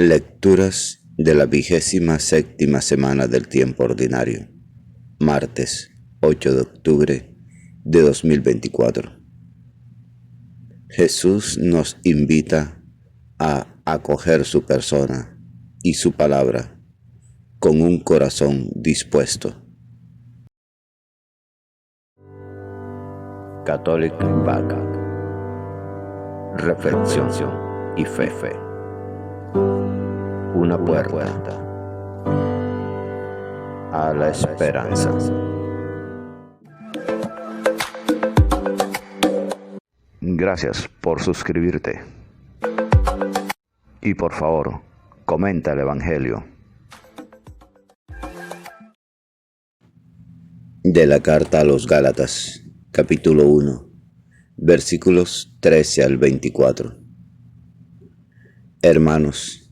Lecturas de la 27ª semana del tiempo ordinario, martes 8 de octubre de 2024. Jesús nos invita a acoger su persona y su palabra con un corazón dispuesto. Catholic Impact. Reflexión y fe. Una puerta a la esperanza. Gracias por suscribirte. Y por favor, comenta el Evangelio. De la carta a los Gálatas, capítulo 1, versículos 13 al 24. Hermanos,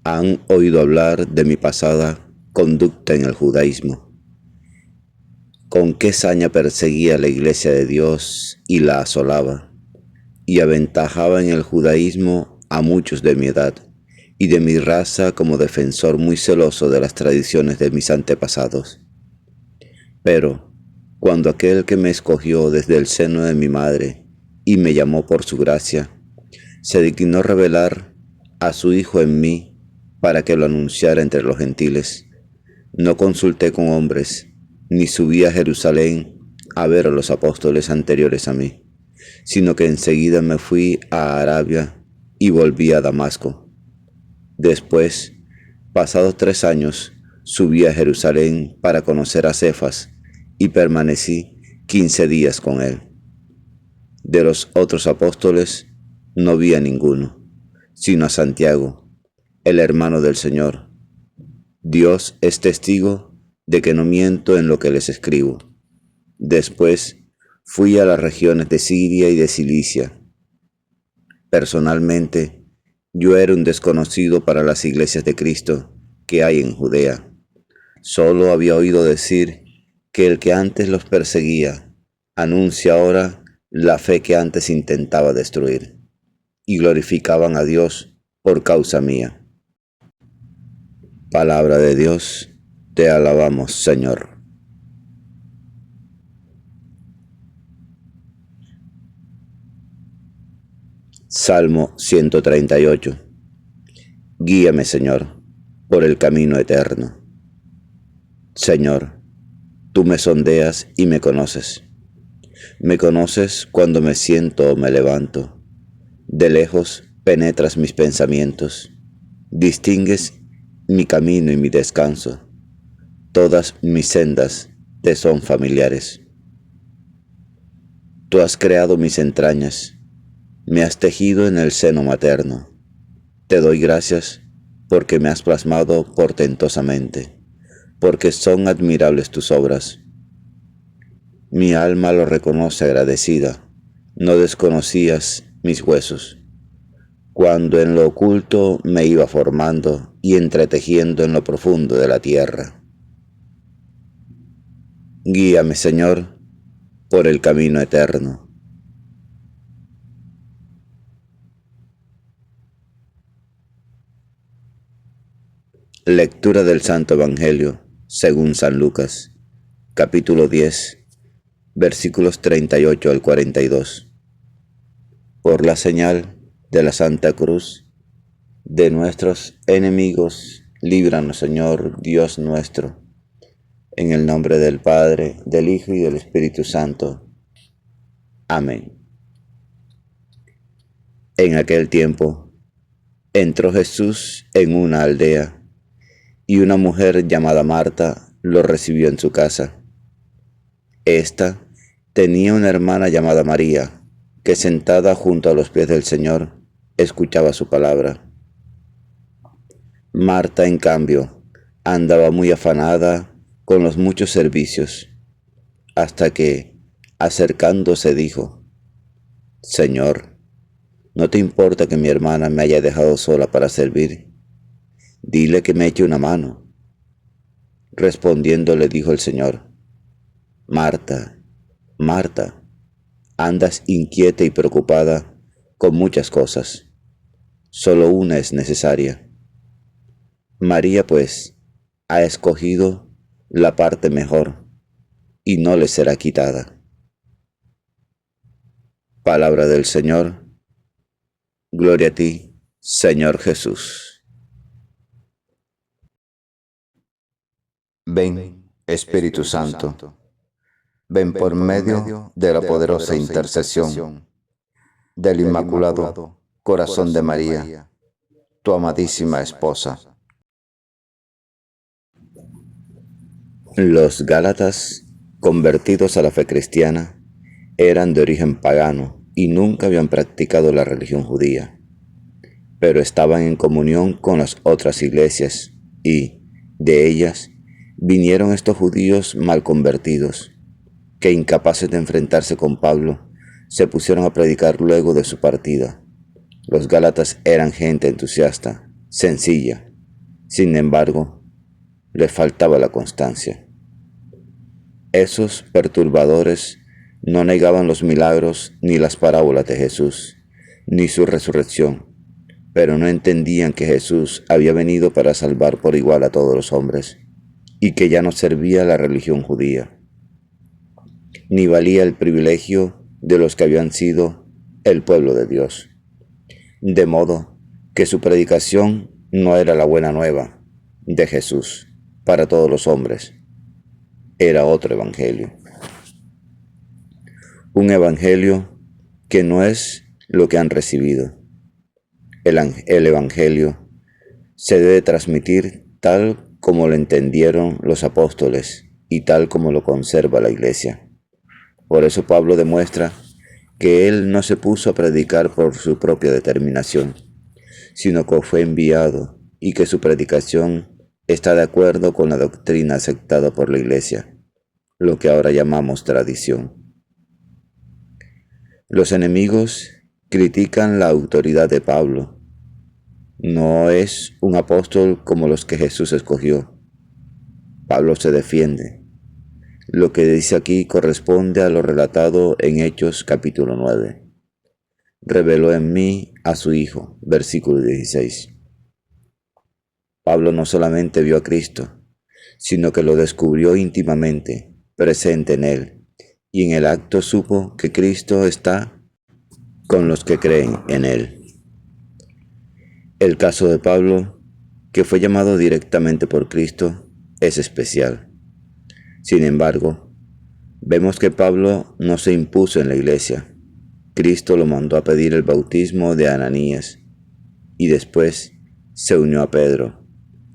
han oído hablar de mi pasada conducta en el judaísmo, con qué saña perseguía la iglesia de Dios y la asolaba, y aventajaba en el judaísmo a muchos de mi edad y de mi raza como defensor muy celoso de las tradiciones de mis antepasados. Pero cuando aquel que me escogió desde el seno de mi madre y me llamó por su gracia, se dignó revelar a su Hijo en mí para que lo anunciara entre los gentiles, no consulté con hombres, ni subí a Jerusalén a ver a los apóstoles anteriores a mí, sino que enseguida me fui a Arabia y volví a Damasco. Después, pasados 3 años, subí a Jerusalén para conocer a Cefas y permanecí 15 días con él. De los otros apóstoles no vi a ninguno, sino a Santiago, el hermano del Señor. Dios es testigo de que no miento en lo que les escribo. Después fui a las regiones de Siria y de Cilicia. Personalmente, yo era un desconocido para las iglesias de Cristo que hay en Judea. Solo había oído decir que el que antes los perseguía anuncia ahora la fe que antes intentaba destruir, y glorificaban a Dios por causa mía. Palabra de Dios, te alabamos, Señor. Salmo 138. Guíame, Señor, por el camino eterno. Señor, tú me sondeas y me conoces. Me conoces cuando me siento o me levanto. De lejos penetras mis pensamientos. Distingues mi camino y mi descanso. Todas mis sendas te son familiares. Tú has creado mis entrañas, me has tejido en el seno materno. Te doy gracias porque me has plasmado portentosamente, porque son admirables tus obras. Mi alma lo reconoce agradecida, no desconocías mis huesos. Cuando en lo oculto me iba formando y entretejiendo en lo profundo de la tierra. Guíame, Señor, por el camino eterno. Lectura del Santo Evangelio según San Lucas, capítulo 10, versículos 38 al 42. Por la señal de la Santa Cruz de nuestros enemigos, líbranos, Señor, Dios nuestro. En el nombre del Padre, del Hijo y del Espíritu Santo. Amén. En aquel tiempo, entró Jesús en una aldea, y una mujer llamada Marta lo recibió en su casa. Esta tenía una hermana llamada María, que sentada junto a los pies del Señor, escuchaba su palabra. Marta, en cambio, andaba muy afanada con los muchos servicios, hasta que, acercándose, dijo: Señor, ¿no te importa que mi hermana me haya dejado sola para servir? Dile que me eche una mano. Respondiendo le dijo el Señor: Marta, Marta, andas inquieta y preocupada con muchas cosas. Solo una es necesaria. María, pues, ha escogido la parte mejor, y no le será quitada. Palabra del Señor. Gloria a ti, Señor Jesús. Ven, Espíritu Santo, ven por medio de la poderosa intercesión del Inmaculado Corazón de María, tu amadísima esposa. Los Gálatas, convertidos a la fe cristiana, eran de origen pagano y nunca habían practicado la religión judía, pero estaban en comunión con las otras iglesias y, de ellas, vinieron estos judíos mal convertidos, que incapaces de enfrentarse con Pablo, se pusieron a predicar luego de su partida. Los Gálatas eran gente entusiasta, sencilla. Sin embargo, les faltaba la constancia. Esos perturbadores no negaban los milagros ni las parábolas de Jesús, ni su resurrección, pero no entendían que Jesús había venido para salvar por igual a todos los hombres, y que ya no servía la religión judía, ni valía el privilegio de los que habían sido el pueblo de Dios. De modo que su predicación no era la buena nueva de Jesús para todos los hombres, era otro evangelio. Un evangelio que no es lo que han recibido. El evangelio se debe transmitir tal como lo entendieron los apóstoles y tal como lo conserva la iglesia. Por eso Pablo demuestra que él no se puso a predicar por su propia determinación, sino que fue enviado y que su predicación está de acuerdo con la doctrina aceptada por la iglesia, lo que ahora llamamos tradición. Los enemigos critican la autoridad de Pablo. No es un apóstol como los que Jesús escogió. Pablo se defiende. Lo que dice aquí corresponde a lo relatado en Hechos capítulo 9. Reveló en mí a su Hijo, versículo 16. Pablo no solamente vio a Cristo, sino que lo descubrió íntimamente, presente en él, y en el acto supo que Cristo está con los que creen en él. El caso de Pablo, que fue llamado directamente por Cristo, es especial. Sin embargo, vemos que Pablo no se impuso en la iglesia. Cristo lo mandó a pedir el bautismo de Ananías y después se unió a Pedro,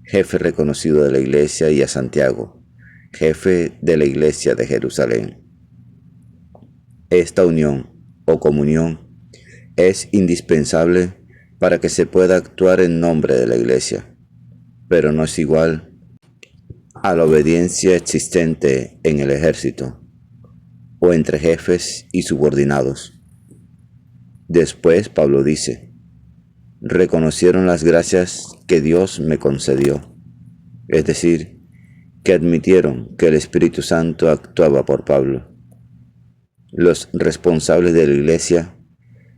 jefe reconocido de la iglesia, y a Santiago, jefe de la iglesia de Jerusalén. Esta unión o comunión es indispensable para que se pueda actuar en nombre de la iglesia, pero no es igual a la obediencia existente en el ejército o entre jefes y subordinados. Después Pablo dice: reconocieron las gracias que Dios me concedió, es decir, que admitieron que el Espíritu Santo actuaba por Pablo. Los responsables de la iglesia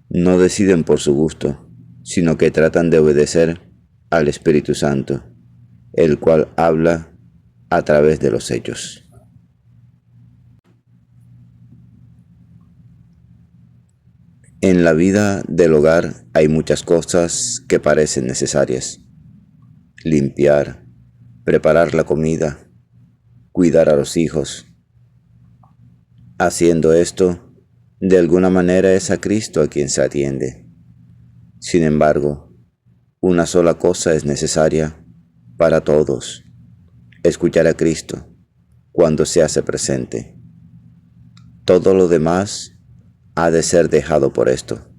no deciden por su gusto, sino que tratan de obedecer al Espíritu Santo, el cual habla a través de los hechos. En la vida del hogar hay muchas cosas que parecen necesarias: limpiar, preparar la comida, cuidar a los hijos. Haciendo esto, de alguna manera es a Cristo a quien se atiende. Sin embargo, una sola cosa es necesaria para todos: escuchar a Cristo cuando se hace presente. Todo lo demás ha de ser dejado por esto.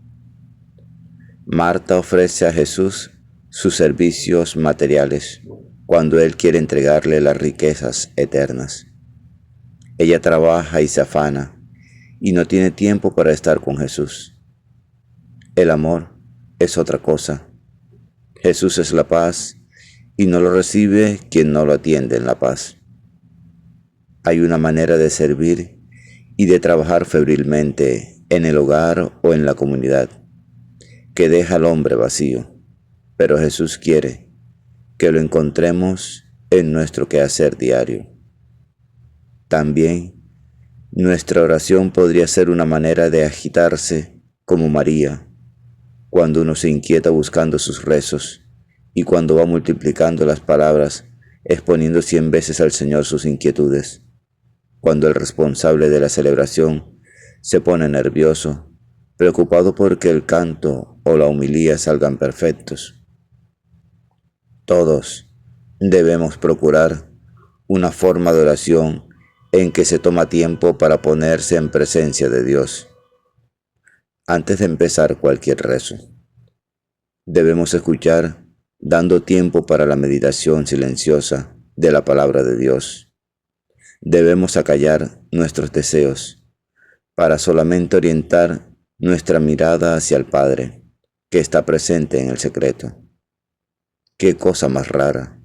Marta ofrece a Jesús sus servicios materiales cuando Él quiere entregarle las riquezas eternas. Ella trabaja y se afana y no tiene tiempo para estar con Jesús. El amor es otra cosa. Jesús es la paz y no lo recibe quien no lo atiende en la paz. Hay una manera de servir y de trabajar febrilmente en el hogar o en la comunidad que deja al hombre vacío, pero Jesús quiere que lo encontremos en nuestro quehacer diario. También, nuestra oración podría ser una manera de agitarse como María, cuando uno se inquieta buscando sus rezos y cuando va multiplicando las palabras, exponiendo 100 veces al Señor sus inquietudes. Cuando el responsable de la celebración se pone nervioso, preocupado porque el canto o la homilía salgan perfectos. Todos debemos procurar una forma de oración en que se toma tiempo para ponerse en presencia de Dios. Antes de empezar cualquier rezo, debemos escuchar dando tiempo para la meditación silenciosa de la palabra de Dios. Debemos acallar nuestros deseos para solamente orientar nuestra mirada hacia el Padre, que está presente en el secreto. Qué cosa más rara.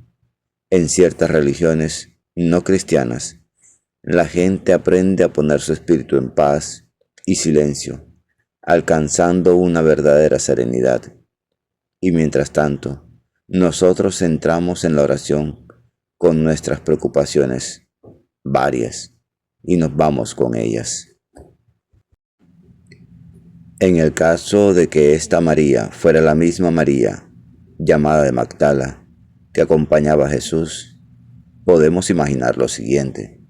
En ciertas religiones no cristianas, la gente aprende a poner su espíritu en paz y silencio, alcanzando una verdadera serenidad. Y mientras tanto, nosotros entramos en la oración con nuestras preocupaciones varias y nos vamos con ellas. En el caso de que esta María fuera la misma María, llamada de Magdala, que acompañaba a Jesús, podemos imaginar lo siguiente.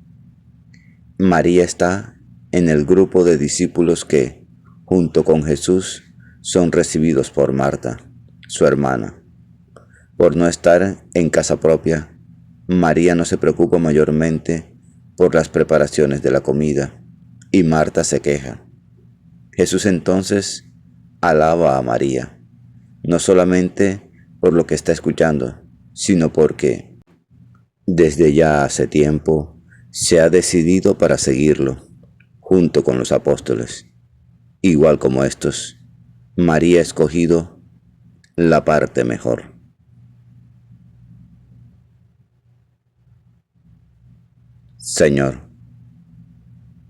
María está en el grupo de discípulos que, junto con Jesús, son recibidos por Marta, su hermana. Por no estar en casa propia, María no se preocupa mayormente por las preparaciones de la comida, y Marta se queja. Jesús entonces alaba a María, no solamente por lo que está escuchando, sino porque desde ya hace tiempo se ha decidido para seguirlo, junto con los apóstoles. Igual como estos, María ha escogido la parte mejor. Señor,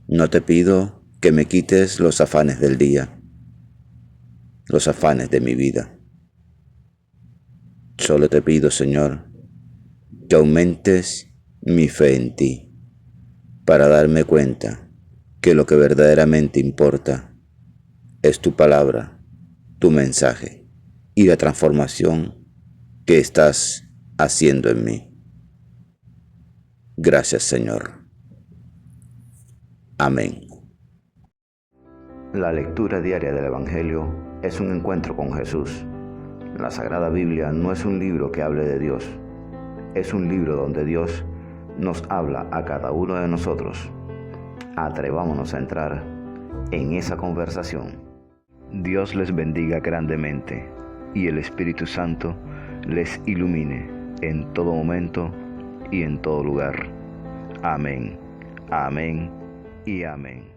no te pido que me quites los afanes del día, los afanes de mi vida. Solo te pido, Señor, que aumentes mi fe en ti, para darme cuenta que lo que verdaderamente importa es tu palabra, tu mensaje y la transformación que estás haciendo en mí. Gracias, Señor. Amén. La lectura diaria del Evangelio es un encuentro con Jesús. La Sagrada Biblia no es un libro que hable de Dios, es un libro donde Dios nos habla a cada uno de nosotros. Atrevámonos a entrar en esa conversación. Dios les bendiga grandemente y el Espíritu Santo les ilumine en todo momento y en todo lugar. Amén, amén y amén.